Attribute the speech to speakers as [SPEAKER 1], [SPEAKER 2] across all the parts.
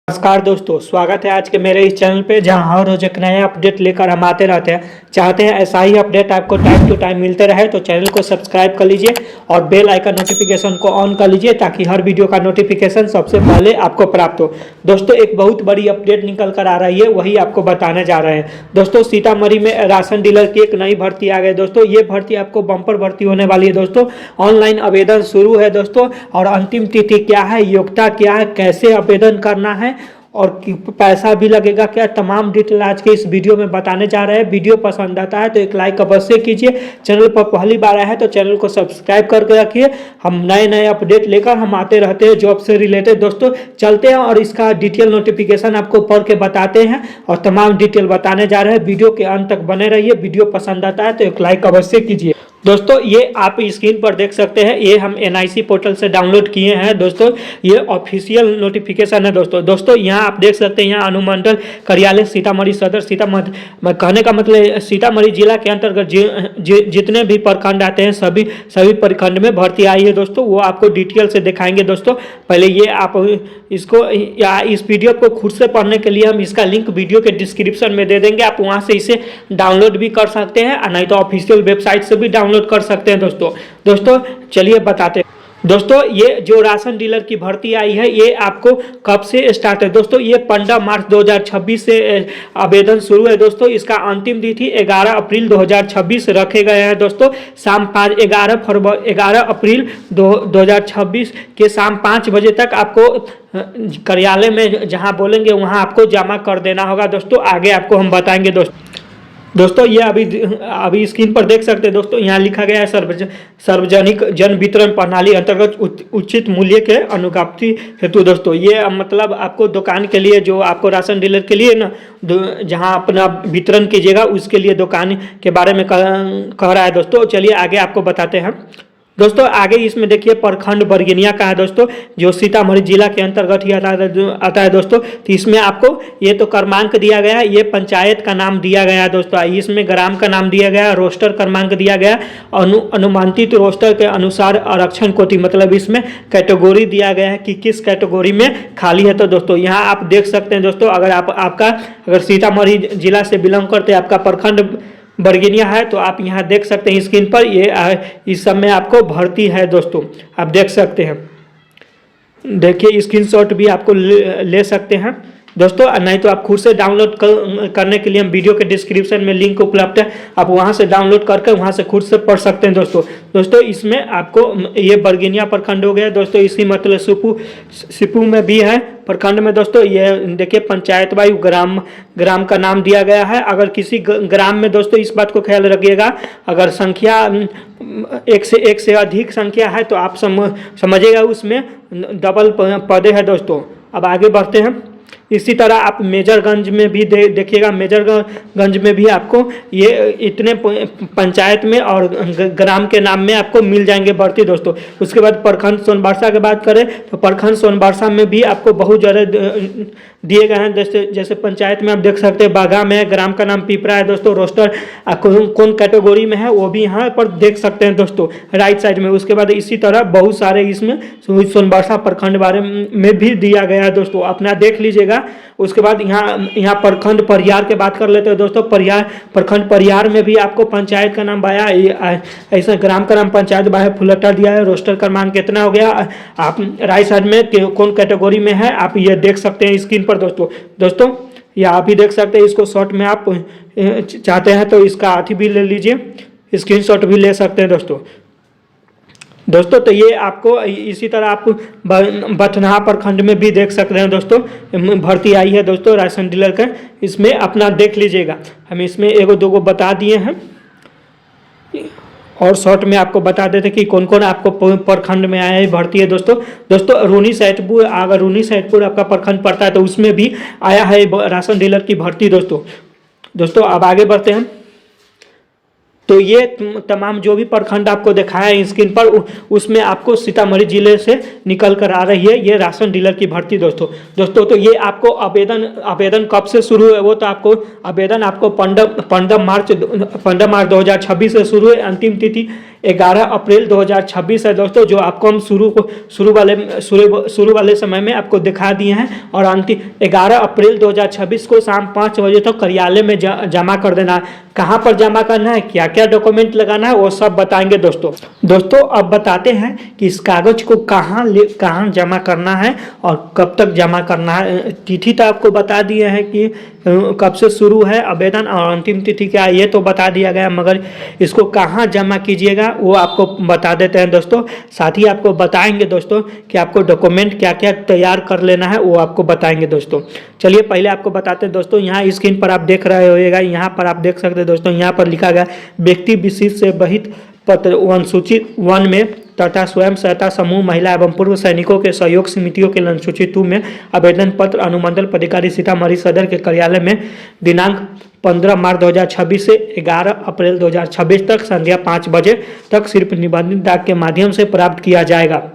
[SPEAKER 1] नमस्कार दोस्तों, स्वागत है आज के मेरे इस चैनल पे, जहां हर रोज एक नया अपडेट लेकर हम आते रहते हैं। चाहते हैं ऐसा ही अपडेट आपको टाइम टू टाइम मिलते रहे तो चैनल को सब्सक्राइब कर लीजिए और बेल आइकन नोटिफिकेशन को ऑन कर लीजिए ताकि हर वीडियो का नोटिफिकेशन सबसे पहले आपको प्राप्त हो। दोस्तों, एक बहुत बड़ी अपडेट निकल कर आ रही है, वही आपको बताने जा रहे हैं। दोस्तों, सीतामढ़ी में राशन डीलर की एक नई भर्ती आ गई। दोस्तों, ये भर्ती आपको बम्पर भर्ती होने वाली है। दोस्तों, ऑनलाइन आवेदन शुरू है दोस्तों, और अंतिम तिथि क्या है, योग्यता क्या है, कैसे आवेदन करना है और पैसा भी लगेगा क्या, तमाम डिटेल आज के इस वीडियो में बताने जा रहे हैं। वीडियो पसंद आता है तो एक लाइक अवश्य कीजिए। चैनल पर पहली बार आया है तो चैनल को सब्सक्राइब करके रखिए। हम नए नए अपडेट लेकर हम आते रहते हैं जॉब से रिलेटेड। दोस्तों, चलते हैं और इसका डिटेल नोटिफिकेशन आपको पढ़ के बताते हैं और तमाम डिटेल बताने जा रहे हैं। वीडियो के अंत तक बने रहिए। वीडियो पसंद आता है तो एक लाइक अवश्य कीजिए। दोस्तों, ये आप स्क्रीन पर देख सकते हैं, ये हम NIC पोर्टल से डाउनलोड किए हैं। दोस्तों, ये ऑफिशियल नोटिफिकेशन है। दोस्तों यहाँ आप देख सकते हैं, यहाँ अनुमंडल कार्यालय सीतामढ़ी सदर सीतामढ़ी, कहने का मतलब सीतामढ़ी जिला के अंतर्गत जितने भी प्रखंड आते हैं सभी प्रखंड में भर्ती आई है। दोस्तों, वो आपको डिटेल से दिखाएंगे। दोस्तों, पहले ये आप इसको या इस वीडियो को खुद से पढ़ने के लिए हम इसका लिंक वीडियो के डिस्क्रिप्शन में दे देंगे। आप वहाँ से इसे डाउनलोड भी कर सकते हैं, नहीं तो ऑफिशियल वेबसाइट से भी डाउनलोड कर सकते हैं। दोस्तों चलिए बताते हैं। दोस्तों, ये जो राशन डीलर की भर्ती आई है, ये आपको कब से स्टार्ट है। दोस्तों, ये 15 मार्च 2026 से आवेदन शुरू है। दोस्तों, इसका अंतिम तिथि 11 अप्रैल 2026 रखे गए हैं। दोस्तों, शाम 11 अप्रैल 2026 के शाम 5 बजे तक आपको कार्यालय में जहां बोलेंगे वहां आपको जमा कर देना होगा। दोस्तों, आगे आपको हम बताएंगे। दोस्तों, ये अभी स्क्रीन पर देख सकते हैं। दोस्तों, यहाँ लिखा गया है सार्वजनिक जन वितरण प्रणाली अंतर्गत उचित मूल्य के अनुज्ञप्ति हेतु। दोस्तों, ये मतलब आपको दुकान के लिए, जो आपको राशन डीलर के लिए ना जहाँ अपना वितरण कीजिएगा उसके लिए दुकान के बारे में कह रहा है। दोस्तों, चलिए आगे आपको बताते हैं। दोस्तों, आगे इसमें देखिए प्रखंड बरगनिया का है। दोस्तों, जो सीतामढ़ी जिला के अंतर्गत ही आता है। दोस्तों, तो इसमें आपको ये तो क्रमांक दिया गया है, ये पंचायत का नाम दिया गया है। दोस्तों, इसमें ग्राम का नाम दिया गया, रोस्टर क्रमांक दिया गया, अनुमानित रोस्टर के अनुसार आरक्षण कोटि, मतलब इसमें कैटेगरी दिया गया है कि किस कैटेगरी में खाली है। तो दोस्तों, यहाँ आप देख सकते हैं। दोस्तों, अगर सीतामढ़ी जिला से बिलोंग करते हैं, आपका प्रखंड बरगनिया है, तो आप यहाँ देख सकते हैं स्क्रीन पर, ये इस समय आपको भर्ती है। दोस्तों, आप देख सकते हैं, देखिए स्क्रीनशॉट भी आपको ले सकते हैं। दोस्तों, नहीं तो आप खुद से डाउनलोड करने के लिए हम वीडियो के डिस्क्रिप्शन में लिंक उपलब्ध है, आप वहां से डाउनलोड करके वहां से खुद से पढ़ सकते हैं। दोस्तों, इसमें आपको ये बरगनिया प्रखंड हो गया। दोस्तों, इसी मतलब सिपू में भी है प्रखंड में। दोस्तों, ये देखिए पंचायत वायु ग्राम का नाम दिया गया है। अगर किसी ग्राम में, दोस्तों इस बात को ख्याल रखिएगा, अगर संख्या एक से अधिक संख्या है तो आप समझिएगा उसमें डबल पदे हैं। दोस्तों, अब आगे बढ़ते हैं। इसी तरह आप मेजरगंज में भी देखिएगा, मेजरगंज में भी आपको ये इतने पंचायत में और ग्राम के नाम में आपको मिल जाएंगे भर्ती। दोस्तों, उसके बाद प्रखंड सोनबरसा की बात करें तो प्रखंड सोनबरसा में भी आपको बहुत ज़्यादा दिए गए हैं। जैसे पंचायत में आप देख सकते हैं बागा में, ग्राम का नाम पिपरा है। दोस्तों, रोस्टर कौन कैटेगरी में है वो भी यहाँ पर देख सकते हैं। दोस्तों, राइट साइड में। उसके बाद इसी तरह बहुत सारे इसमें सोनबरसा प्रखंड बारे में भी दिया गया है। दोस्तों, अपना देख लीजिएगा। उसके बाद यहाँ प्रखंड परियार के बात कर लेते हैं। दोस्तों, प्रखंड परियार में भी आपको पंचायत का नाम बाया, ऐसा ग्राम का नाम पंचायत बाया फुलटा दिया है। रोस्टर क्रमांक कितना हो गया, आप राइट साइड में कौन कैटेगरी में है आप ये देख सकते हैं स्क्रीन पर। दोस्तों, ये आप भी देख सकते हैं। इसको शॉर्ट में आप चाहते हैं तो इसका हाथी भी ले लीजिए, स्क्रीनशॉट भी ले सकते हैं। दोस्तों, तो ये आपको इसी तरह आप बथनाहा प्रखंड में भी देख सकते हैं। दोस्तों, भर्ती आई है। दोस्तों, राशन डीलर का इसमें अपना देख लीजिएगा। हम इसमें एगो दो बता दिए हैं और शॉर्ट में आपको बता देते कि कौन कौन आपको प्रखंड में आया है भर्ती है। दोस्तों, रूनी सैदपुर, अगर रूनी सैदपुर आपका प्रखंड पड़ता है तो उसमें भी आया है राशन डीलर की भर्ती। दोस्तों, अब आगे बढ़ते हैं। तो ये तमाम जो भी प्रखंड आपको दिखाया है स्क्रीन पर, उसमें आपको सीतामढ़ी जिले से निकल कर आ रही है ये राशन डीलर की भर्ती। दोस्तों तो ये आपको आवेदन कब से शुरू है, वो तो आपको आवेदन आपको 15 मार्च 2026 से शुरू है। अंतिम तिथि 11 अप्रैल 2026 है दोस्तों, जो आपको हम शुरू वाले समय में आपको दिखा दिए हैं। और अंतिम 11 अप्रैल 2026 को शाम 5 बजे तक कार्यालय में जमा कर देना है। कहाँ पर जमा करना है, क्या क्या डॉक्यूमेंट लगाना है, वो सब बताएंगे दोस्तों। अब बताते हैं कि इस कागज को कहाँ जमा करना है और कब तक जमा करना है। तिथि तो आपको बता दिए हैं कि कब से शुरू है आवेदन, और अंतिम तिथि क्या है ये तो बता दिया गया, मगर इसको कहाँ जमा कीजिएगा वो आपको बता देते हैं दोस्तों। साथ ही आपको बताएंगे दोस्तों कि आपको डॉक्यूमेंट क्या क्या तैयार कर लेना है, वो आपको बताएंगे दोस्तों। चलिए पहले आपको बताते हैं दोस्तों। यहाँ स्क्रीन पर आप देख रहे होइएगा, यहाँ पर आप देख सकते हैं दोस्तों, यहाँ पर लिखा गया व्यक्ति विशेष से बहित पत्र अनुसूचित 1 में तथा स्वयं सहायता समूह महिला एवं पूर्व सैनिकों के सहयोग समितियों के अनुसूचित 2 में आवेदन पत्र अनुमंडल पदाधिकारी सीतामढ़ी सदर के कार्यालय में दिनांक 15 मार्च 2026 से 11 अप्रैल 2026 तक संध्या 5 बजे तक सिर्फ निबंधित डाक के माध्यम से प्राप्त किया जाएगा।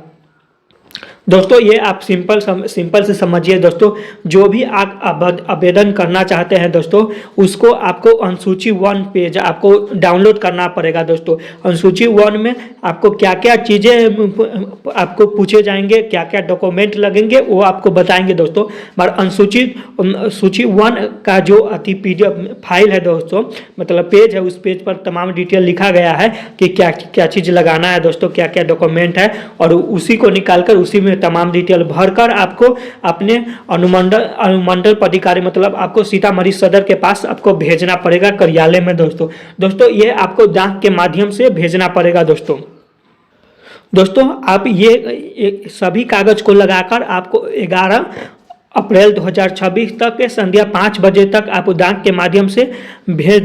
[SPEAKER 1] दोस्तों ये आप सिंपल से समझिए दोस्तों। जो भी आप आवेदन करना चाहते हैं दोस्तों, उसको आपको अनुसूची 1 पेज आपको डाउनलोड करना पड़ेगा दोस्तों। अनुसूची 1 में आपको क्या क्या चीज़ें आपको पूछे जाएंगे, क्या क्या डॉक्यूमेंट लगेंगे, वो आपको बताएंगे दोस्तों। मगर सूची 1 का जो PDF फाइल है दोस्तों, मतलब पेज है, उस पेज पर तमाम डिटेल लिखा गया है कि क्या क्या चीज़ लगाना है दोस्तों, क्या क्या डॉक्यूमेंट है, और उसी को निकालकर उसी में तमाम डिटेल भरकर आपको अपने अनुमंडल पदाधिकारी मतलब आपको सीतामढ़ी सदर के पास आपको भेजना पड़ेगा कार्यालय में दोस्तों। ये आपको डाक के माध्यम से भेजना पड़ेगा दोस्तों। आप ये सभी कागज को लगाकर आपको 11 अप्रैल 2026 तक के संध्या 5 बजे तक आप डाक के माध्यम से भेज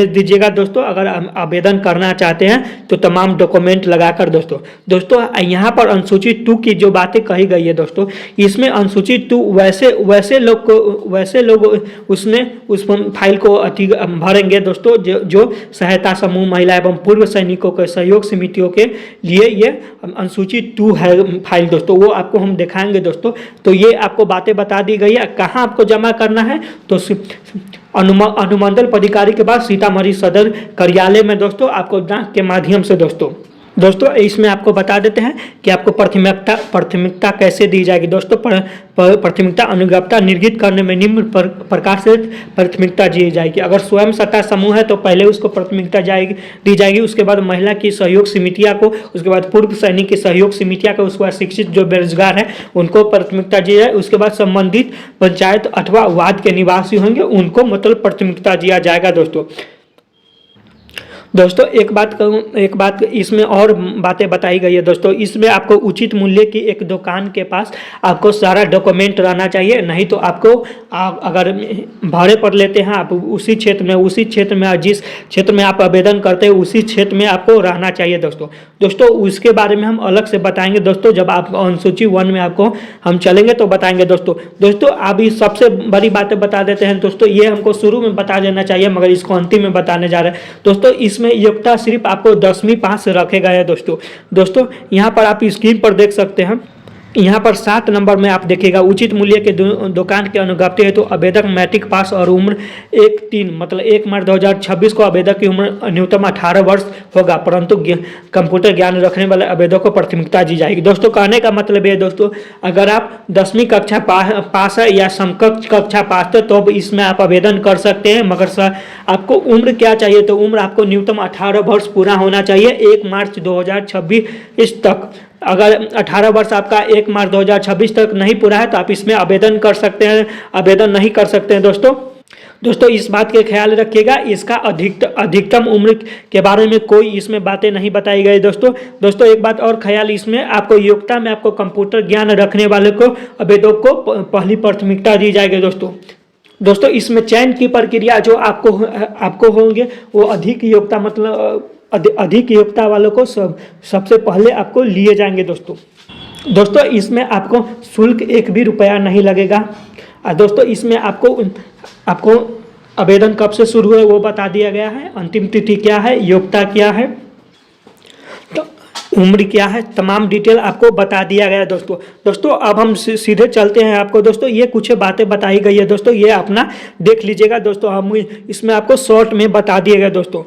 [SPEAKER 1] दीजिएगा दोस्तों। अगर आवेदन करना चाहते हैं तो तमाम डॉक्यूमेंट लगाकर दोस्तों यहाँ पर अनुसूचित 2 की जो बातें कही गई है दोस्तों, इसमें अनुसूचित 2 वैसे लोग उसमें उस फाइल को भरेंगे दोस्तों जो सहायता समूह महिला एवं पूर्व सैनिकों के सहयोग समितियों के लिए ये अनुसूचित 2 है फाइल दोस्तों, वो आपको हम दिखाएंगे दोस्तों। तो ये आपको बता दी गई है। कहाँ आपको जमा करना है तो अनुमंडल पदाधिकारी के पास सीतामढ़ी सदर कार्यालय में दोस्तों, आपको डाक के माध्यम से दोस्तों इसमें आपको बता देते हैं कि आपको प्राथमिकता कैसे दी जाएगी दोस्तों। प्राथमिकता अनुज्ञप्ति निर्गत करने में निम्न प्रकार से प्राथमिकता दी जाएगी। अगर स्वयं सहायता समूह है तो पहले उसको प्राथमिकता दी जाएगी, उसके बाद महिला की सहयोग समितियाँ को, उसके बाद पूर्व सैनिक की सहयोग समितियाँ को, उसके बाद शिक्षित जो बेरोजगार है उनको प्राथमिकता दी जाए, उसके बाद संबंधित पंचायत अथवा वार्ड के निवासी होंगे उनको मतलब प्राथमिकता दिया जाएगा दोस्तों। एक बात इसमें और बातें बताई गई है दोस्तों। इसमें आपको उचित मूल्य की एक दुकान के पास आपको सारा डॉक्यूमेंट रहना चाहिए, नहीं तो आपको अगर भाड़े पर लेते हैं आप उसी क्षेत्र में जिस क्षेत्र में आप आवेदन करते हैं उसी क्षेत्र में आपको रहना चाहिए दोस्तों। उसके बारे में हम अलग से बताएंगे दोस्तों, जब आप अनुसूची 1 में आपको हम चलेंगे तो बताएंगे दोस्तों। अभी सबसे बड़ी बातें बता देते हैं दोस्तों, ये हमको शुरू में बता देना चाहिए मगर इसको अंतिम में बताने जा रहे हैं दोस्तों। इसमें योग्यता सिर्फ आपको 10वीं पास रखे गए हैं दोस्तों। यहाँ पर आप स्क्रीन पर देख सकते हैं, यहाँ पर 7 नंबर में आप देखिएगा, उचित मूल्य के दुकान के अनुज्ञप्ति है तो आवेदक मैट्रिक पास और उम्र 1 मार्च 2026 को आवेदक की उम्र न्यूनतम 18 वर्ष होगा, परंतु कंप्यूटर ज्ञान रखने वाले आवेदक को प्राथमिकता दी जाएगी दोस्तों। कहने का मतलब ये दोस्तों, अगर आप 10वीं कक्षा पास है या समकक्ष कक्षा पास है तो इसमें आप आवेदन कर सकते हैं, मगर सर आपको उम्र क्या चाहिए तो उम्र आपको न्यूनतम 18 वर्ष पूरा होना चाहिए 1 मार्च 2026 तक। अगर 18 वर्ष आपका 1 मार्च 2026 तक नहीं पूरा है तो आप इसमें आवेदन कर सकते हैं, आवेदन नहीं कर सकते हैं दोस्तों इस बात के ख्याल रखिएगा। इसका अधिकतम उम्र के बारे में कोई इसमें बातें नहीं बताई गई दोस्तों। एक बात और ख्याल, इसमें आपको योग्यता में आपको कंप्यूटर ज्ञान रखने वाले को आवेदक को पहली प्राथमिकता दी जाएगी दोस्तों। इसमें चयन की प्रक्रिया जो आपको होंगे वो अधिक योग्यता मतलब अधिक योग्यता वालों को सबसे पहले आपको लिए जाएंगे दोस्तों। इसमें आपको शुल्क 1 भी रुपया नहीं लगेगा दोस्तों। इसमें आपको आवेदन कब से शुरू है वो बता दिया गया है, अंतिम तिथि क्या है, योग्यता क्या है, तो उम्र क्या है, तमाम डिटेल आपको बता दिया गया है दोस्तों। अब हम सीधे चलते हैं आपको दोस्तों, ये कुछ बातें बताई गई है दोस्तों, ये अपना देख लीजिएगा दोस्तों। हम इसमें आपको शॉर्ट में बता दिए गए दोस्तों।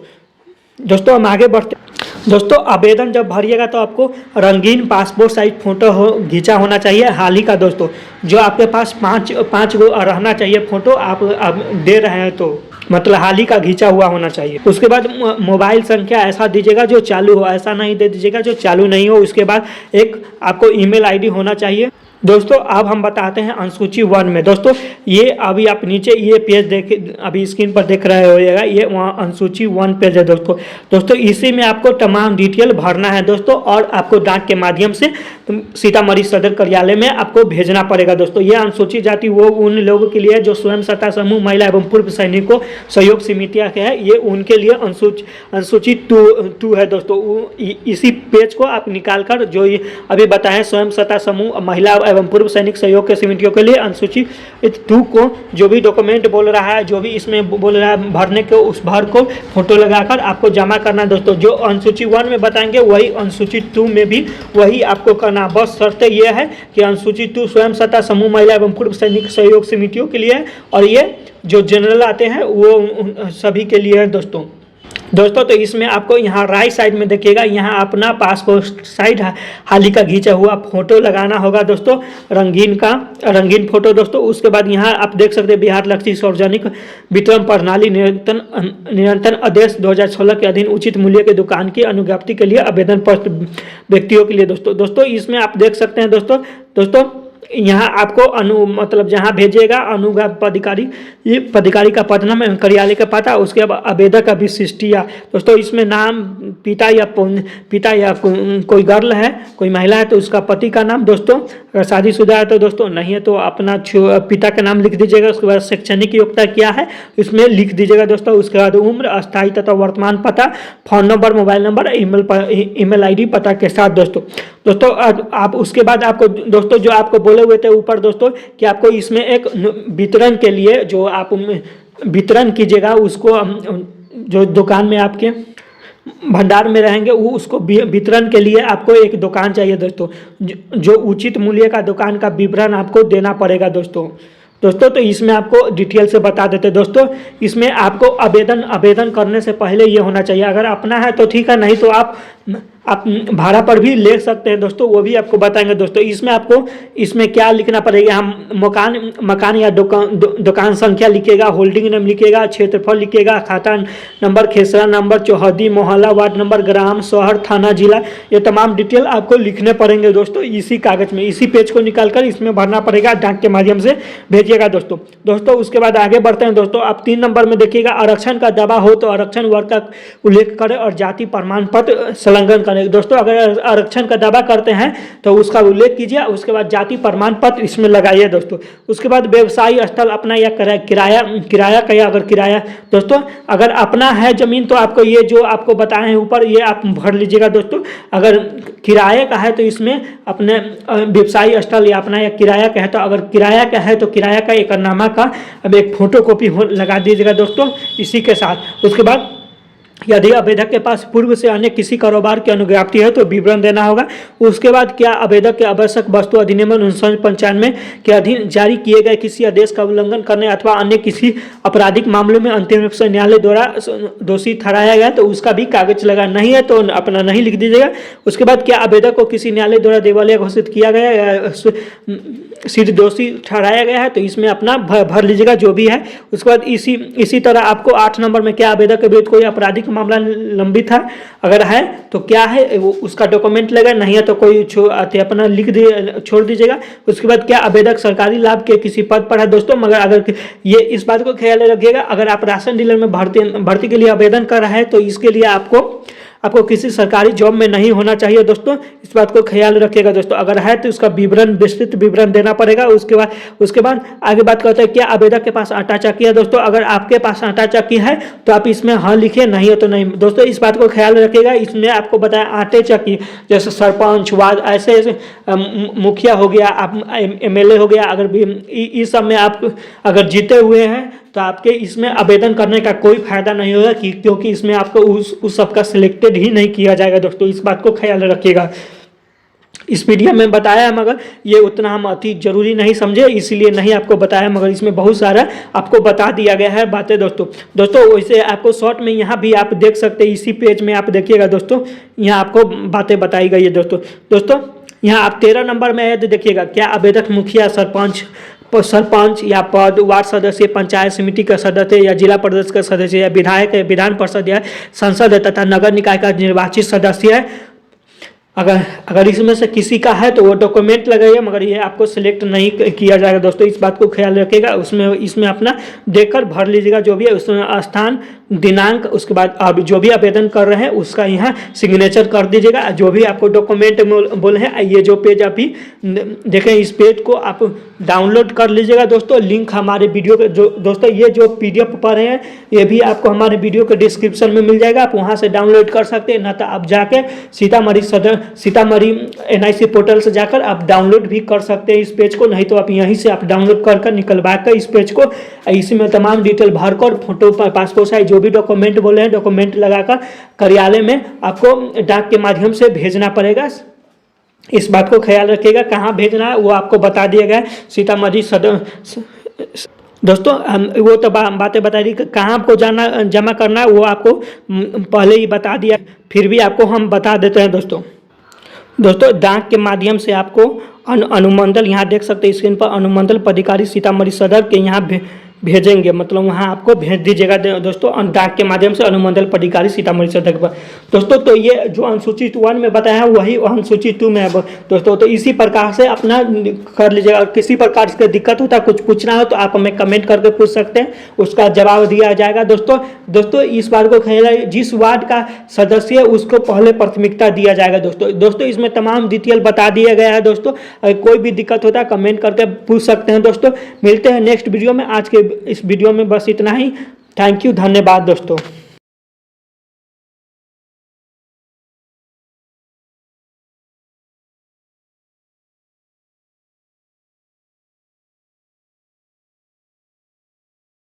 [SPEAKER 1] हम आगे बढ़ते दोस्तों आवेदन जब भरिएगा तो आपको रंगीन पासपोर्ट साइज फोटो खींचा होना चाहिए हाल ही का दोस्तों। जो आपके पास पाँच गो रहना चाहिए फोटो, आप दे रहे हैं तो मतलब हाल ही का खींचा हुआ होना चाहिए। उसके बाद मोबाइल संख्या ऐसा दीजिएगा जो चालू हो, ऐसा नहीं दे दीजिएगा जो चालू नहीं हो। उसके बाद एक आपको ईमेल आईडी होना चाहिए। दोस्तों अब हम बताते हैं अनुसूची 1 में। दोस्तों ये अभी आप नीचे ये पेज देख अभी स्क्रीन पर देख रहे होइएगा, ये वहाँ अनुसूची 1 पेज है दोस्तों इसी में आपको तमाम डिटेल भरना है दोस्तों, और आपको डाक के माध्यम से सीतामढ़ी सदर कार्यालय में आपको भेजना पड़ेगा दोस्तों। ये अनुसूचित जाति वो उन लोगों के लिए जो स्वयं सहायता समूह, महिला एवं पूर्व सैनिकों सहयोग समितियाँ के है, ये उनके लिए अनुसूची 2 है दोस्तों। इसी पेज को आप निकाल कर जो ये अभी बताएं स्वयं सहायता समूह, महिला एवं पूर्व सैनिक सहयोग के समितियों के लिए अनुसूची 2 को जो भी डॉक्यूमेंट बोल रहा है, जो भी इसमें बोल रहा है भरने को, उस भर को फोटो लगाकर आपको जमा करना है दोस्तों। जो अनुसूची 1 में बताएंगे वही अनुसूची 2 में भी वही आपको करना। बस शर्त ये है कि अनुसूची 2 स्वयं सहायता समूह, महिला एवं पूर्व सैनिक सहयोग समितियों के लिए है, और ये जो जनरल आते हैं वो सभी के लिए है दोस्तों। तो इसमें आपको यहाँ राइट साइड में देखिएगा, यहाँ अपना पासपोर्ट साइज हाल ही का खींचा हुआ फोटो लगाना होगा दोस्तों, रंगीन फोटो दोस्तों। उसके बाद यहाँ आप देख सकते हैं बिहार लक्ष्मी सार्वजनिक वितरण प्रणाली निरंतर आदेश 2016 के अधीन उचित मूल्य के दुकान की अनुज्ञप्ति के लिए आवेदन पत्र व्यक्तियों के लिए दोस्तों इसमें आप देख सकते हैं दोस्तों यहाँ आपको मतलब जहाँ भेजिएगा अनुज्ञा पदाधिकारी का पद नाम, कार्यालय का पता, उसके बाद आवेदक का विशिष्टिया दोस्तों। इसमें नाम पिता या कोई गर्ल है, कोई महिला है तो उसका पति का नाम दोस्तों, अगर शादीशुदा है तो दोस्तों, नहीं है तो अपना पिता का नाम लिख दीजिएगा। उसके बाद शैक्षणिक योग्यता क्या है इसमें लिख दीजिएगा दोस्तों। उसके बाद उम्र, अस्थायी तथा वर्तमान पता, phone number, mobile number, email ID पता के साथ दोस्तों आप उसके बाद आपको दोस्तों जो आपको बोले हुए थे ऊपर दोस्तों कि आपको इसमें एक वितरण के लिए जो आप वितरण कीजिएगा, उसको जो दुकान में आपके भंडार में रहेंगे वो उसको वितरण के लिए आपको एक दुकान चाहिए दोस्तों, जो उचित मूल्य का दुकान का विवरण आपको देना पड़ेगा दोस्तों। तो इसमें आपको डिटेल से बता देते दोस्तों। इसमें आपको आवेदन करने से पहले ये होना चाहिए, अगर अपना है तो ठीक है, नहीं तो आप भाड़ा पर भी ले सकते हैं दोस्तों, वो भी आपको बताएंगे दोस्तों। इसमें आपको इसमें क्या लिखना पड़ेगा, हम मकान या दुकान संख्या लिखेगा, होल्डिंग नेम लिखेगा, क्षेत्रफल लिखेगा, खाता नंबर, खेसरा नंबर, चौहदी, मोहल्ला, वार्ड नंबर, ग्राम, शहर, थाना, जिला, ये तमाम डिटेल आपको लिखने पड़ेंगे दोस्तों इसी कागज में। इसी पेज को निकालकर इसमें भरना पड़ेगा, डाक के माध्यम से भेजिएगा दोस्तों। उसके बाद आगे बढ़ते हैं दोस्तों। आप 3 नंबर में देखिएगा, आरक्षण का दावा हो तो आरक्षण वर्ग का उल्लेख करें और जाति प्रमाण पत्र संलग्न करें दोस्तों। अगर आरक्षण का दावा करते हैं तो उसका उल्लेख कीजिए, उसके बाद जाति प्रमाण पत्र इसमें लगाइए दोस्तों। उसके बाद व्यवसायी स्थल अपना या किराया का, या अगर किराया दोस्तों अगर अपना है जमीन तो आपको ये जो आपको बताए हैं ऊपर ये आप भर लीजिएगा दोस्तों। अगर किराए का है तो इसमें अपने व्यवसायी स्थल या अपना या किराया का है, तो अगर किराया का है तो किराया का एकरनामा का अब एक फोटोकॉपी लगा दीजिएगा दोस्तों इसी के साथ। उसके बाद यदि आवेदक के पास पूर्व से अन्य किसी कारोबार की अनुज्ञप्ति है तो विवरण देना होगा। उसके बाद क्या आवेदक के आवश्यक वस्तु अधिनियम 1995 के अधीन जारी किए गए किसी आदेश का उल्लंघन करने अथवा अन्य किसी आपराधिक मामलों में अंतिम रूप से न्यायालय द्वारा दोषी ठहराया गया तो उसका भी कागज लगा, नहीं है तो अपना नहीं लिख दीजिएगा। उसके बाद क्या आवेदक को किसी न्यायालय द्वारा दिवालिया घोषित किया गया या सिद्ध दोषी ठहराया गया है तो इसमें अपना भर लीजिएगा जो भी है। उसके बाद इसी तरह आपको 8 नंबर में क्या आवेदक के विरुद्ध कोई आपराधिक मामला लंबित है, अगर है तो क्या है वो उसका डॉक्यूमेंट लगा, नहीं है तो कोई अपना लिख छोड़ दीजिएगा। उसके बाद क्या आवेदक सरकारी लाभ के किसी पद पर है दोस्तों, मगर अगर ये इस बात को ख्याल रखिएगा, अगर आप राशन डीलर में भर्ती के लिए आवेदन कर रहे हैं तो इसके लिए आपको किसी सरकारी जॉब में नहीं होना चाहिए दोस्तों, इस बात को ख्याल रखिएगा दोस्तों। अगर है तो उसका विस्तृत विवरण देना पड़ेगा। उसके बाद आगे बात करते हैं क्या आवेदक के पास आटा चक्की है दोस्तों। अगर आपके पास आटा चक्की है तो आप इसमें हाँ लिखिए, नहीं है तो नहीं दोस्तों, इस बात को ख्याल रखिएगा। इसमें आपको बताया आटे चक्की जैसे सरपंच, वार्ड, ऐसे मुखिया हो गया, आप MLA हो गया, अगर इस सब में आप अगर जीते हुए हैं तो आपके इसमें आवेदन करने का कोई फायदा नहीं होगा क्योंकि इसमें आपको उस सब का सिलेक्टेड ही नहीं किया जाएगा दोस्तों, इस बात को ख्याल रखिएगा। इस वीडियो में बताया, मगर ये उतना हम अति जरूरी नहीं समझे, इसलिए नहीं आपको बताया, मगर इसमें बहुत सारा आपको बता दिया गया है बातें दोस्तों वैसे आपको शॉर्ट में यहाँ भी आप देख सकते हैं, इसी पेज में आप देखिएगा दोस्तों, यहाँ आपको बातें बताई गई है दोस्तों यहाँ आप 13 नंबर में है तो देखिएगा, क्या आवेदक मुखिया सरपंच या पद, वार्ड सदस्य, पंचायत समिति का सदस्य या जिला परिषद का सदस्य या विधायक है, विधान परिषद या संसद है तथा नगर निकाय का निर्वाचित सदस्य है, अगर इसमें से किसी का है तो वो डॉक्यूमेंट लगाइए, मगर ये आपको सिलेक्ट नहीं किया जाएगा दोस्तों, इस बात को ख्याल रखिएगा। इसमें अपना देकर भर लीजिएगा जो भी है, उसमें स्थान, दिनांक, उसके बाद आप जो भी आवेदन कर रहे हैं उसका यहाँ सिग्नेचर कर दीजिएगा। जो भी आपको डॉक्यूमेंट बोले हैं, ये जो पेज अभी देखें, इस पेज को आप डाउनलोड कर लीजिएगा दोस्तों। लिंक हमारे वीडियो के दोस्तों ये जो PDF पढ़ रहे हैं ये भी आपको हमारे वीडियो के डिस्क्रिप्शन में मिल जाएगा, आप वहाँ से डाउनलोड कर सकते हैं, ना तो आप जाके सीतामढ़ी NIC पोर्टल से जाकर आप डाउनलोड भी कर सकते हैं इस पेज को, नहीं तो आप यहीं से आप डाउनलोड कर निकलवा कर इस पेज को, इसमें तमाम डिटेल भरकर फोटो, पासपोर्ट साइज जो भी डॉक्यूमेंट बोले हैं डॉक्यूमेंट लगाकर कार्यालय में आपको डाक के माध्यम से भेजना पड़ेगा। इस बात को ख्याल रखिएगा, कहाँ भेजना है वो आपको बता दिया गया है। सीतामढ़ी दोस्तों वो तो बातें बता दी, कहाँ आपको जमा करना है वो आपको पहले ही बता दिया, फिर भी आपको हम बता देते हैं दोस्तों डाक के माध्यम से आपको अनुमंडल, यहाँ देख सकते हैं स्क्रीन पर, अनुमंडल पदाधिकारी सीतामढ़ी सदर के यहाँ भेजेंगे, मतलब वहाँ आपको भेज दीजिएगा दोस्तों डाक के माध्यम से, अनुमंडल पदाधिकारी सीतामढ़ी सदर पर दोस्तों। तो ये जो अनुसूचित 1 में बताया है वही अनुसूचित 2 में है दोस्तों, तो इसी प्रकार से अपना कर लीजिएगा। किसी प्रकार से दिक्कत होता है, कुछ पूछना हो तो आप हमें कमेंट करके पूछ सकते हैं, उसका जवाब दिया जाएगा दोस्तों इस बात को ख्याल, जिस वार्ड का सदस्य है उसको पहले प्राथमिकता दिया जाएगा दोस्तों इसमें तमाम डिटेल बता दिया गया है दोस्तों। कोई भी दिक्कत होता है कमेंट करके पूछ सकते हैं दोस्तों। मिलते हैं नेक्स्ट वीडियो में, आज के इस वीडियो में बस इतना ही। थैंक यू, धन्यवाद दोस्तों।